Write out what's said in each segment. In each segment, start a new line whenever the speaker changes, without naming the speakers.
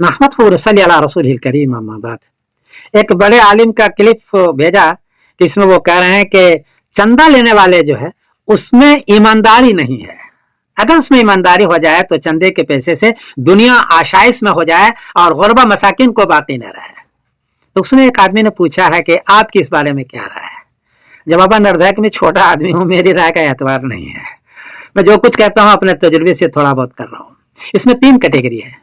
नहमदुहु व नसल्ली अला रसूलिल करीम, अम्मा बाद। एक बड़े आलिम का क्लिप भेजा जिसमें वो कह रहे हैं कि चंदा लेने वाले जो है उसमें ईमानदारी नहीं है। अगर उसमें ईमानदारी हो जाए तो चंदे के पैसे से दुनिया आशाइश में हो जाए और गुरबा मसाकिन को बाकी न रहे। तो उसने एक आदमी ने पूछा है कि आपकी इस बारे में क्या राय है। जवाबा निर्धय कि मैं छोटा आदमी हूं, मेरी राय का एतबार नहीं है, मैं जो कुछ कहता हूं अपने तजुर्बे से थोड़ा बहुत कर रहा हूं। इसमें 3 कैटेगरी है।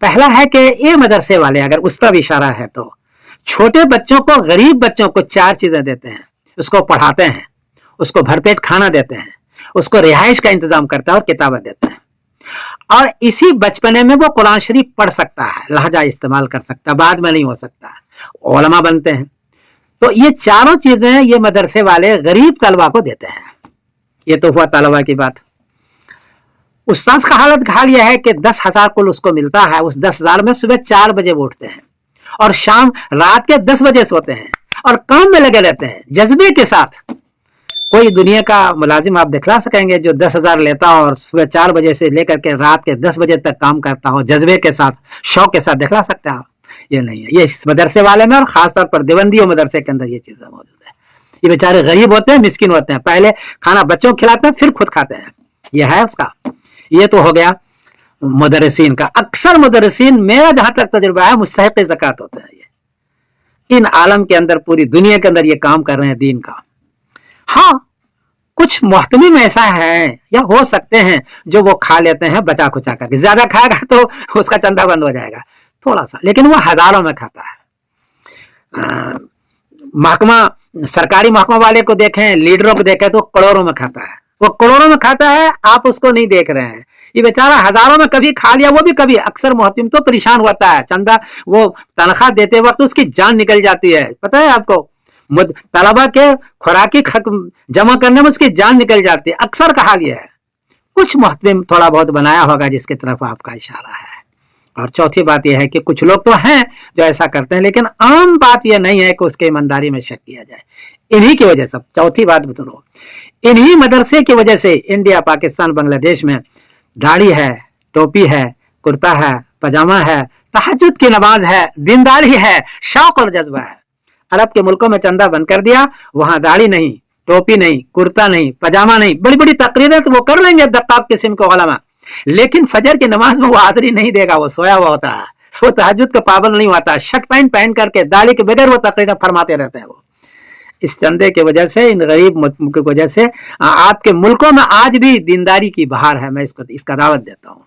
पहला है कि ये मदरसे वाले, अगर उस तरफ इशारा है तो छोटे बच्चों को, गरीब बच्चों को 4 चीजें देते हैं, उसको पढ़ाते हैं, उसको भरपेट खाना देते हैं, उसको रिहाइश का इंतजाम करता है और किताबें देते हैं, और इसी बचपने में वो कुरान शरीफ पढ़ सकता है, लहजा इस्तेमाल कर सकता है, बाद में नहीं हो सकता, उलमा बनते हैं। तो ये चारों चीजें ये मदरसे वाले गरीब तलबा को देते हैं। ये तो हुआ तलबा की बात। उस्ताद का हाल यह है कि 10,000 कुल उसको मिलता है। उस 10,000 में सुबह 4 बजे वो उठते हैं और शाम रात के 10 बजे सोते हैं और काम में लगे रहते हैं जज्बे के साथ। कोई दुनिया का मुलाजिम आप दिखला सकेंगे जो 10,000 लेता हो और सुबह 4 बजे से लेकर के रात के 10 बजे तक काम करता हो जज्बे के साथ, शौक के साथ, दिखला सकता हो? ये नहीं है। ये इस मदरसे वाले में और खासतौर पर देवबंदियों मदरसे के अंदर ये चीजें मौजूद है। ये बेचारे गरीब होते हैं, मिस्किन होते हैं, पहले खाना बच्चों को खिलाते हैं फिर खुद खाते हैं। यह है उसका। ये तो हो गया मुदर्रिसीन का। अक्सर मुदर्रिसीन, मेरा जहां तक तजुर्बा है, मुस्तहिक ज़कात होते हैं। ये इन आलम के अंदर, पूरी दुनिया के अंदर ये काम कर रहे हैं दीन का। हाँ, कुछ मोहतमिम ऐसा है या हो सकते हैं जो वो खा लेते हैं बचा खुचा करके। ज्यादा खाएगा तो उसका चंदा बंद हो जाएगा थोड़ा सा, लेकिन वो हजारों में खाता है। महकमा, सरकारी महकमा वाले को देखें, लीडरों को देखें तो करोड़ों में खाता है। वो करोड़ों में खाता है, आप उसको नहीं देख रहे हैं। ये बेचारा हजारों में कभी खा लिया, वो भी कभी। अक्सर मोहतमिम तो परेशान होता है, चंदा वो तनख्वाह देते वक्त उसकी जान निकल जाती है। पता है आपको, तलबा के खुराकी जमा करने में उसकी जान निकल जाती है। अक्सर का हाल यह है। कुछ मोहतमिम थोड़ा बहुत बनाया होगा जिसकी तरफ आपका इशारा है। और चौथी बात यह है कि कुछ लोग तो हैं जो ऐसा करते हैं, लेकिन आम बात यह नहीं है कि उसके ईमानदारी में शक किया जाए। इन्हीं की वजह से, चौथी बात बताओ, इन्हीं मदरसे की वजह से इंडिया, पाकिस्तान, बांग्लादेश में दाढ़ी है, टोपी है, कुर्ता है, पजामा है, तहज्जुद की नमाज है, दीनदारी है, शौक और जज्बा है। अरब के मुल्कों में चंदा बंद कर दिया, वहां दाढ़ी नहीं, टोपी नहीं, कुर्ता नहीं, पजामा नहीं। बड़ी बड़ी तकरीरें तो वो कर लेंगे दक्काब किस्म के उलमा, लेकिन फजर की नमाज में वो हाजिरी नहीं देगा। वो सोया हुआ होता है, वो तहज्जुद का पाबंद नहीं होता, शर्ट पैंट पहन करके दाढ़ी के बगैर वो तकरीरें फरमाते रहते हैं। वो इस चंदे की वजह से, इन गरीब की वजह से आपके मुल्कों में आज भी दीनदारी की बहार है। मैं इसका दावत देता हूँ।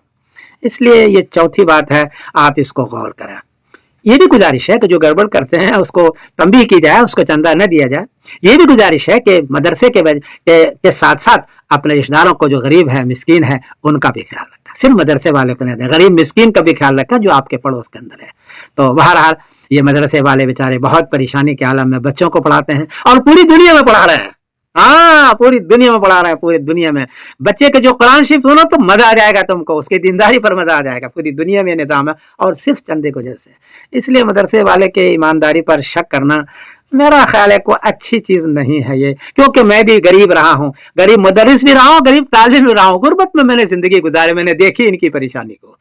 इसलिए ये चौथी बात है, आप इसको गौर करें। ये भी गुजारिश है कि जो गड़बड़ करते हैं उसको तंबीह की जाए, उसको चंदा न दिया जाए। ये भी गुजारिश है कि मदरसे के साथ साथ अपने रिश्तेदारों को, जो गरीब है, मिस्कीन है, उनका भी ख्याल रखा। सिर्फ मदरसे वाले को नहीं, गरीब मिस्कीन का भी ख्याल रखा जो आपके पड़ोस के अंदर है। तो बहरहाल ये मदरसे वाले बेचारे बहुत परेशानी के आलम में बच्चों को पढ़ाते हैं और पूरी दुनिया में पढ़ा रहे हैं। हाँ, पूरी दुनिया में पढ़ा रहे हैं। पूरी दुनिया में बच्चे के जो कुरान शरीफ सुनो तो मजा आ जाएगा तुमको, उसकी दीनदारी पर मजा आ जाएगा। पूरी दुनिया में निजाम है और सिर्फ चंदे को जैसे। इसलिए मदरसे वाले के ईमानदारी पर शक करना मेरा ख्याल है कोई अच्छी चीज नहीं है ये। क्योंकि मैं भी गरीब रहा हूँ, गरीब मुदर्रिस भी रहा हूँ, गरीब तालिब भी रहा हूँ। गुर्बत में मैंने जिंदगी गुजारी, मैंने देखी इनकी परेशानी को।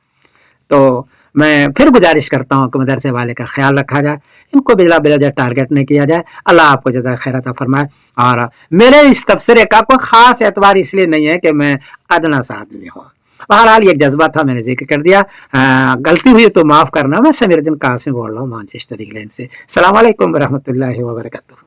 तो मैं फिर गुजारिश करता हूँ कि मदरसे वाले का ख्याल रखा जाए, इनको बिला बिला टारगेट नहीं किया जाए। अल्लाह आपको जज़ा खैर अता फरमाए। और मेरे इस तबसरे का कोई खास एतबार इसलिए नहीं है कि मैं अदना सा आदमी हूँ। बहरहाल ये जज्बा था, मैंने जिक्र कर दिया। गलती हुई तो माफ करना। मैं समीरुद्दीन कासिम बोल रहा हूँ, मैनचेस्टर इंग्लैंड से। अस्सलाम वालेकुम व रहमतुल्लाहि व बरकातहू।